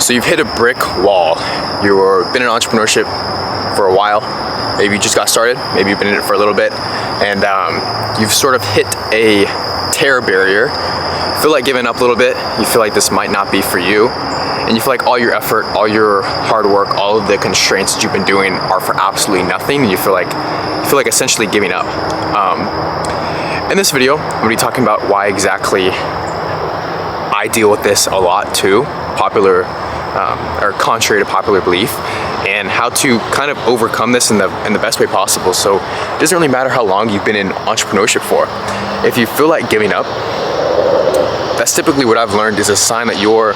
So you've hit a brick wall. You've been in entrepreneurship for a while. Maybe you just got started. Maybe you've been in it for a little bit. And you've sort of hit a terror barrier. You feel like giving up a little bit. You feel like this might not be for you. And you feel like all your effort, all your hard work, all of the constraints that you've been doing are for absolutely nothing. And you feel like essentially giving up. In this video, I'm going to be talking about why exactly I deal with this a lot too, or contrary to popular belief, and how to kind of overcome this in the best way possible. So it doesn't really matter how long you've been in entrepreneurship for. If you feel like giving up, that's typically what I've learned is a sign that you're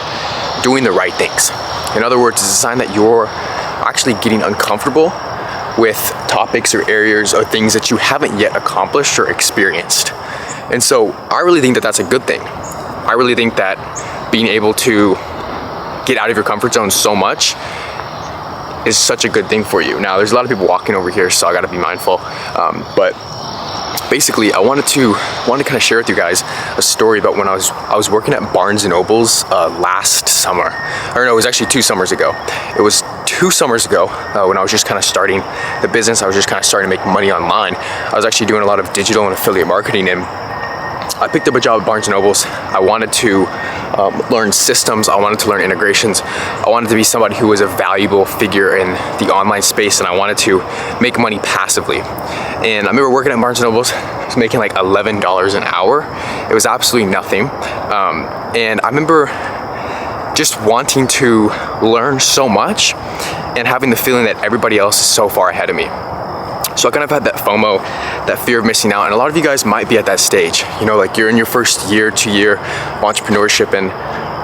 doing the right things. In other words, it's a sign that you're actually getting uncomfortable with topics or areas or things that you haven't yet accomplished or experienced. And so I really think that that's a good thing. I really think that being able to get out of your comfort zone so much is such a good thing for you. Now, there's a lot of people walking over here, so I gotta be mindful. But basically, I wanted to kind of share with you guys a story about when I was working at Barnes & Noble's last summer. Or no, it was actually 2 summers ago. It was 2 summers ago when I was just kind of starting the business. I was just kind of starting to make money online. I was actually doing a lot of digital and affiliate marketing, and I picked up a job at Barnes & Noble's. I wanted to learn systems. I wanted to learn integrations. I wanted to be somebody who was a valuable figure in the online space, and I wanted to make money passively. And I remember working at Barnes & Noble's. I was making like $11 an hour. It was absolutely nothing. And I remember just wanting to learn so much and having the feeling that everybody else is so far ahead of me. So I kind of had that FOMO, that fear of missing out. And a lot of you guys might be at that stage. You know, like you're in your first year, 2 year entrepreneurship, and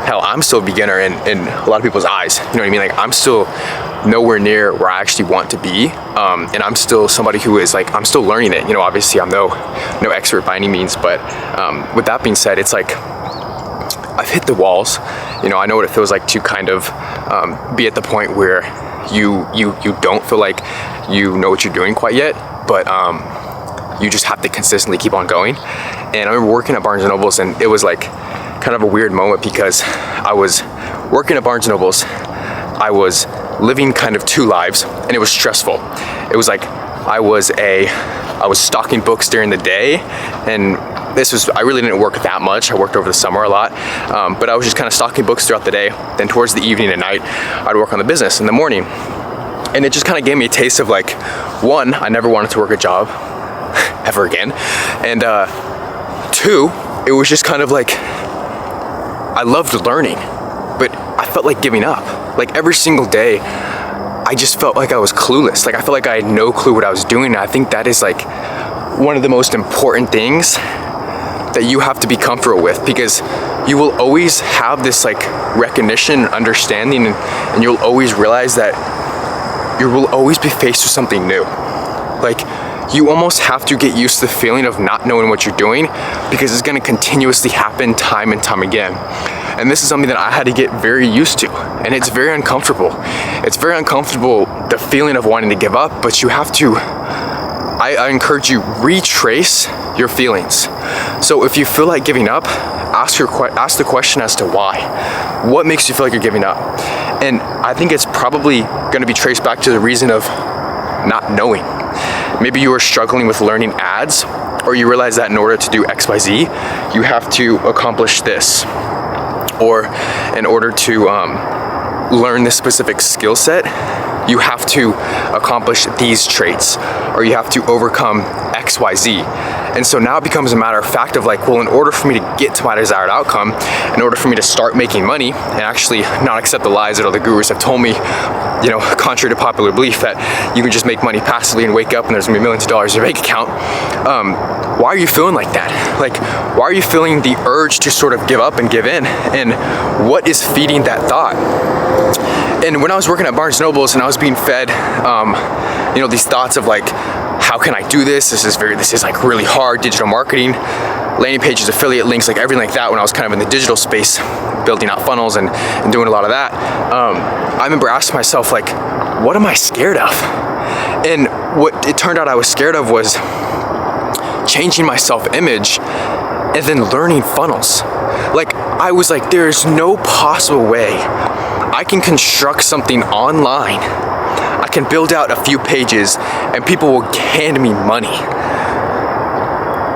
hell, I'm still a beginner in a lot of people's eyes. You know what I mean? Like I'm still nowhere near where I actually want to be. And I'm still somebody who is like, I'm still learning it. You know, obviously I'm no expert by any means, but with that being said, it's like, I've hit the walls. You know, I know what it feels like to kind of be at the point where you don't feel like you know what you're doing quite yet, but you just have to consistently keep on going. And I remember working at Barnes & Noble's, and it was like kind of a weird moment because I was working at Barnes & Noble's. I was living kind of 2 lives, and it was stressful. It was like I was stocking books during the day, and I really didn't work that much. I worked over the summer a lot, but I was just kind of stocking books throughout the day. Then towards the evening and night, I'd work on the business in the morning. And it just kind of gave me a taste of like, 1, I never wanted to work a job ever again. And 2, it was just kind of like, I loved learning, but I felt like giving up. Like every single day, I just felt like I was clueless. Like I felt like I had no clue what I was doing. And I think that is like one of the most important things that you have to be comfortable with, because you will always have this like recognition and understanding, and you'll always realize that you will always be faced with something new. Like you almost have to get used to the feeling of not knowing what you're doing, because it's going to continuously happen time and time again. And this is something that I had to get very used to, and it's very uncomfortable. It's very uncomfortable, the feeling of wanting to give up, but you have to, I encourage you, retrace your feelings. So if you feel like giving up, ask the question as to why. What makes you feel like you're giving up? And I think it's probably going to be traced back to the reason of not knowing. Maybe you are struggling with learning ads, or you realize that in order to do XYZ, you have to accomplish this. Or in order to learn this specific skill set, you have to accomplish these traits, or you have to overcome XYZ. And so now it becomes a matter of fact of like, well, in order for me to get to my desired outcome, in order for me to start making money and actually not accept the lies that all the gurus have told me, you know, contrary to popular belief that you can just make money passively and wake up and there's gonna be millions of dollars in your bank account. Why are you feeling like that? Like, why are you feeling the urge to sort of give up and give in? And what is feeding that thought? And when I was working at Barnes & Noble's and I was being fed, you know, these thoughts of like, how can I do this? This is like really hard, digital marketing, landing pages, affiliate links, like everything like that. When I was kind of in the digital space, building out funnels and doing a lot of that, I remember asking myself like, what am I scared of? And what it turned out I was scared of was changing my self-image and then learning funnels. Like I was like, there's no possible way I can construct something online. I can build out a few pages and people will hand me money.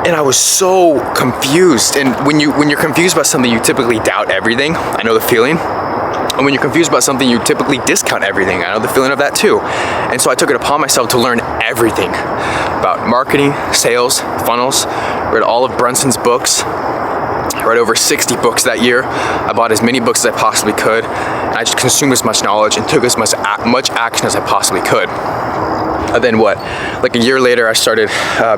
And I was so confused. And when you're confused about something, you typically doubt everything. I know the feeling. And when you're confused about something, you typically discount everything. I know the feeling of that too. And so I took it upon myself to learn everything about marketing, sales, funnels. Read all of Brunson's books. I read over 60 books that year. I bought as many books as I possibly could. And I just consumed as much knowledge and took as much action as I possibly could. And then like a year later, I started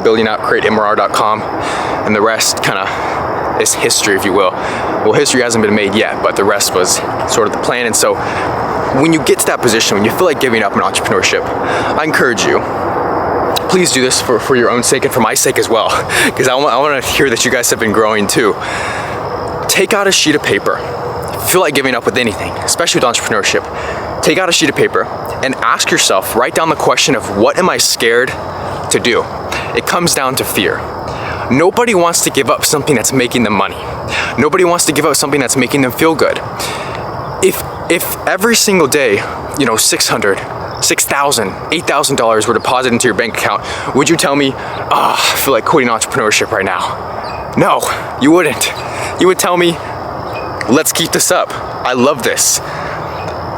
building out createmrr.com, and the rest kind of is history, if you will. Well, history hasn't been made yet, but the rest was sort of the plan. And so when you get to that position, when you feel like giving up in entrepreneurship, I encourage you, please do this for your own sake and for my sake as well, because I want to hear that you guys have been growing too. Take out a sheet of paper. If you feel like giving up with anything, especially with entrepreneurship, take out a sheet of paper and ask yourself, write down the question of what am I scared to do? It comes down to fear. Nobody wants to give up something that's making them money. Nobody wants to give up something that's making them feel good. If every single day, $600, $6,000, $8,000 were deposited into your bank account, would you tell me, I feel like quitting entrepreneurship right now? No, you wouldn't. You would tell me, let's keep this up. I love this.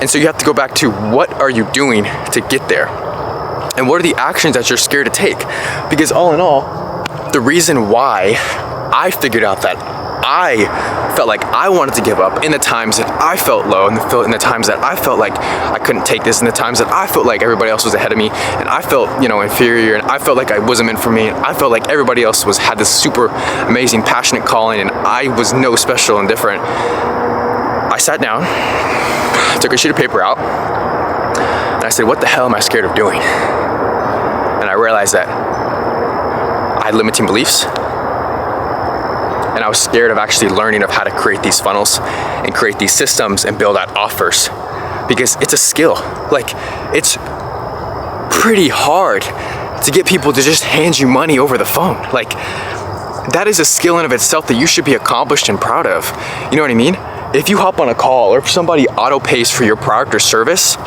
And so you have to go back to what are you doing to get there? And what are the actions that you're scared to take? Because all in all, the reason why I figured out that I felt like I wanted to give up in the times that I felt low, in the times that I felt like I couldn't take this, in the times that I felt like everybody else was ahead of me, and I felt, inferior, and I felt like I wasn't meant for me, and I felt like everybody else had this super amazing, passionate calling, and I was no special and different. I sat down, took a sheet of paper out, and I said, what the hell am I scared of doing? And I realized that I had limiting beliefs, and I was scared of actually learning of how to create these funnels and create these systems and build out offers, because it's a skill. Like, it's pretty hard to get people to just hand you money over the phone. Like, that is a skill in of itself that you should be accomplished and proud of. You know what I mean? If you hop on a call or if somebody auto pays for your product or service,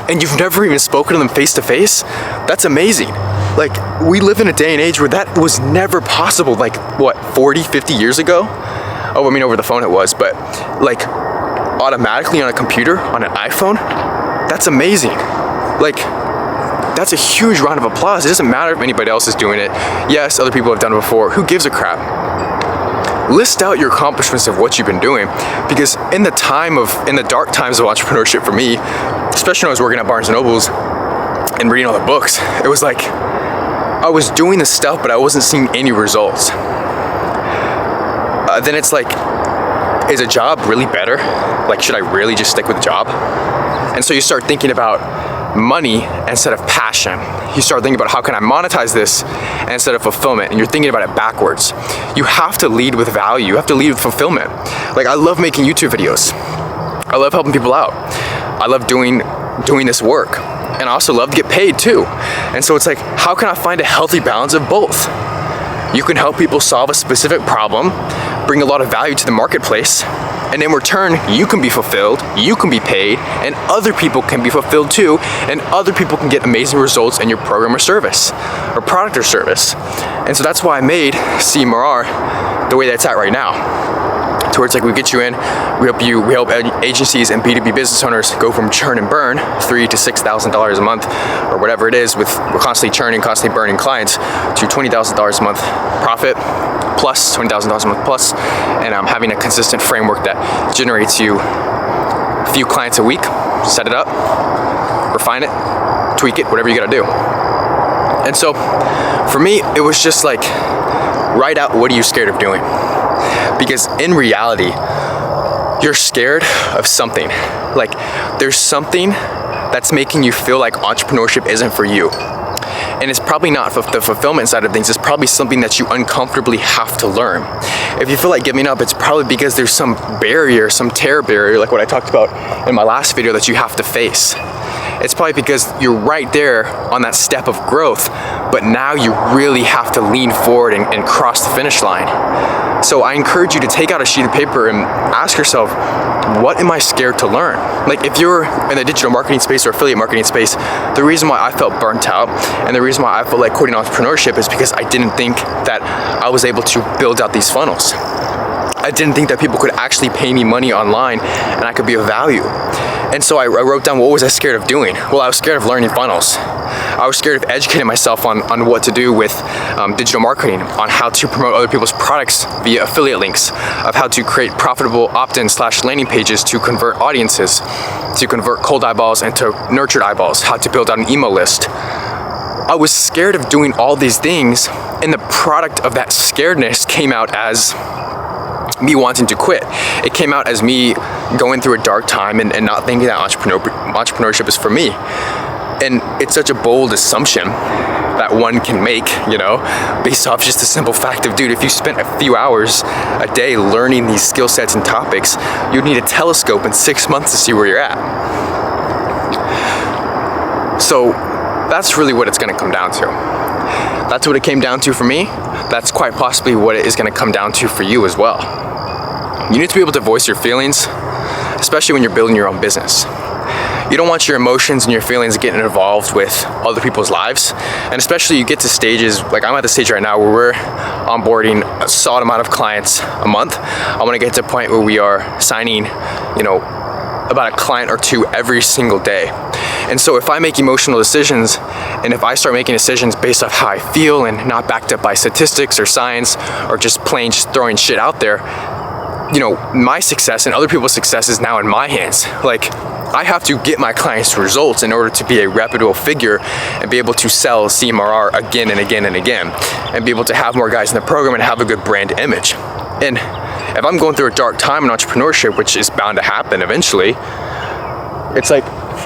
and you've never even spoken to them face to face, that's amazing. We live in a day and age where that was never possible, 40, 50 years ago? Oh, I mean, over the phone it was, but automatically on a computer, on an iPhone, that's amazing. That's a huge round of applause. It doesn't matter if anybody else is doing it. Yes, other people have done it before. Who gives a crap? List out your accomplishments of what you've been doing, because in the dark times of entrepreneurship for me, especially when I was working at Barnes & Noble's and reading all the books, it was like I was doing the stuff, but I wasn't seeing any results. Then it's like, is a job really better? Should I really just stick with a job? And so you start thinking about money instead of passion. You start thinking about how can I monetize this instead of fulfillment, and you're thinking about it backwards. You have to lead with value. You have to lead with fulfillment. I love making YouTube videos. I love helping people out. I love doing this work, and I also love to get paid too. And so it's like, how can I find a healthy balance of both? You can help people solve a specific problem, bring a lot of value to the marketplace, and in return, you can be fulfilled, you can be paid, and other people can be fulfilled too, and other people can get amazing results in your program or service, or product or service. And so that's why I made CMRR the way that's at right now. To where it's we get you in, we help agencies and B2B business owners go from churn and burn, $3,000 to $6,000 a month, or whatever it is, we're constantly churning, constantly burning clients, to $20,000 a month profit, plus $20,000 a month plus, and I'm having a consistent framework that generates you a few clients a week. Set it up, refine it, tweak it, whatever you gotta do. And so for me, it was just write out what are you scared of doing. Because in reality, you're scared of something. There's something that's making you feel like entrepreneurship isn't for you. And it's probably not the fulfillment side of things. It's probably something that you uncomfortably have to learn. If you feel like giving up, it's probably because there's some barrier, some terror barrier, like what I talked about in my last video, that you have to face. It's probably because you're right there on that step of growth, but now you really have to lean forward and cross the finish line. So I encourage you to take out a sheet of paper and ask yourself, what am I scared to learn? Like, if you're in the digital marketing space or affiliate marketing space, the reason why I felt burnt out and the reason why I felt like quitting entrepreneurship is because I didn't think that I was able to build out these funnels. I didn't think that people could actually pay me money online and I could be of value. And so I wrote down, what was I scared of doing? Well, I was scared of learning funnels. I was scared of educating myself on what to do with digital marketing, on how to promote other people's products via affiliate links, of how to create profitable opt-in / landing pages to convert audiences, to convert cold eyeballs into nurtured eyeballs, how to build out an email list. I was scared of doing all these things, and the product of that scaredness came out as me wanting to quit. It came out as me going through a dark time and not thinking that entrepreneurship is for me. And it's such a bold assumption that one can make, you know, based off just the simple fact of, dude, if you spent a few hours a day learning these skill sets and topics, you'd need a telescope in 6 months to see where you're at. So that's really what it's going to come down to. That's what it came down to for me. That's quite possibly what it is going to come down to for you as well. You need to be able to voice your feelings, especially when you're building your own business. You don't want your emotions and your feelings getting involved with other people's lives. And especially you get to stages, like I'm at the stage right now where we're onboarding a solid amount of clients a month. I want to get to a point where we are signing, you know, about a client or two every single day. And so if I make emotional decisions and if I start making decisions based off how I feel and not backed up by statistics or science or just plain just throwing shit out there, you know, my success and other people's success is now in my hands. Like, I have to get my clients results in order to be a reputable figure and be able to sell CMRR again and again and again and be able to have more guys in the program and have a good brand image. And if I'm going through a dark time in entrepreneurship, which is bound to happen eventually, it's like,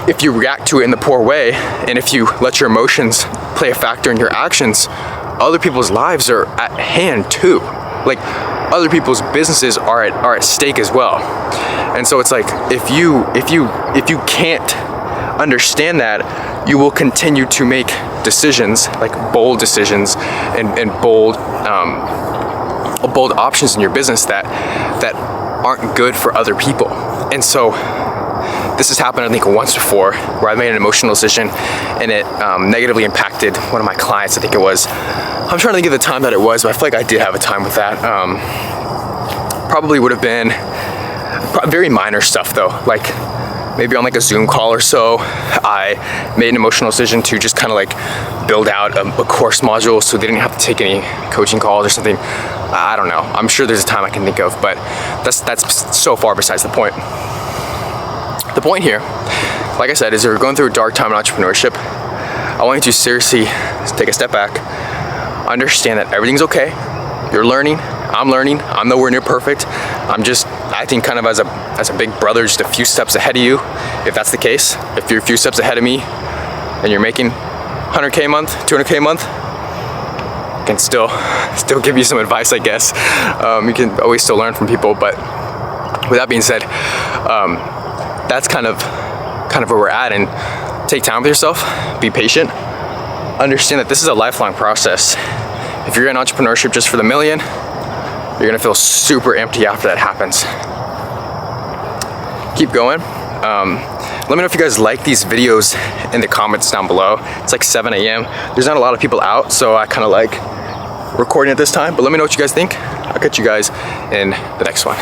if you react to it in the poor way and if you let your emotions play a factor in your actions, other people's lives are at hand too. Like, other people's businesses are at stake as well. And so it's like, if you can't understand that, you will continue to make decisions, like bold decisions and bold options in your business that aren't good for other people. And so this has happened, I think, once before, where I made an emotional decision and it negatively impacted one of my clients. I think it was, I'm trying to think of the time that it was, but I feel like I did have a time with that. Probably would have been very minor stuff though, like maybe on like a Zoom call or so, I made an emotional decision to just kind of like build out a course module so they didn't have to take any coaching calls or something. I don't know. I'm sure there's a time I can think of, but that's so far besides the point. The point here, like I said, is we're going through a dark time in entrepreneurship. I want you to seriously take a step back, understand that everything's okay. You're learning, I'm nowhere near perfect. I'm just acting kind of as a big brother, just a few steps ahead of you. If that's the case, if you're a few steps ahead of me and you're making 100K a month, 200K a month, I can still give you some advice, I guess. You can always still learn from people, but with that being said, that's kind of where we're at. And take time with yourself, be patient, understand that this is a lifelong process. If you're in entrepreneurship just for the million, you're gonna feel super empty after that happens. Keep going. Let me know if you guys like these videos in the comments down below. It's like 7 a.m. There's not a lot of people out, so I kind of like recording at this time, but let me know what you guys think. I'll catch you guys in the next one.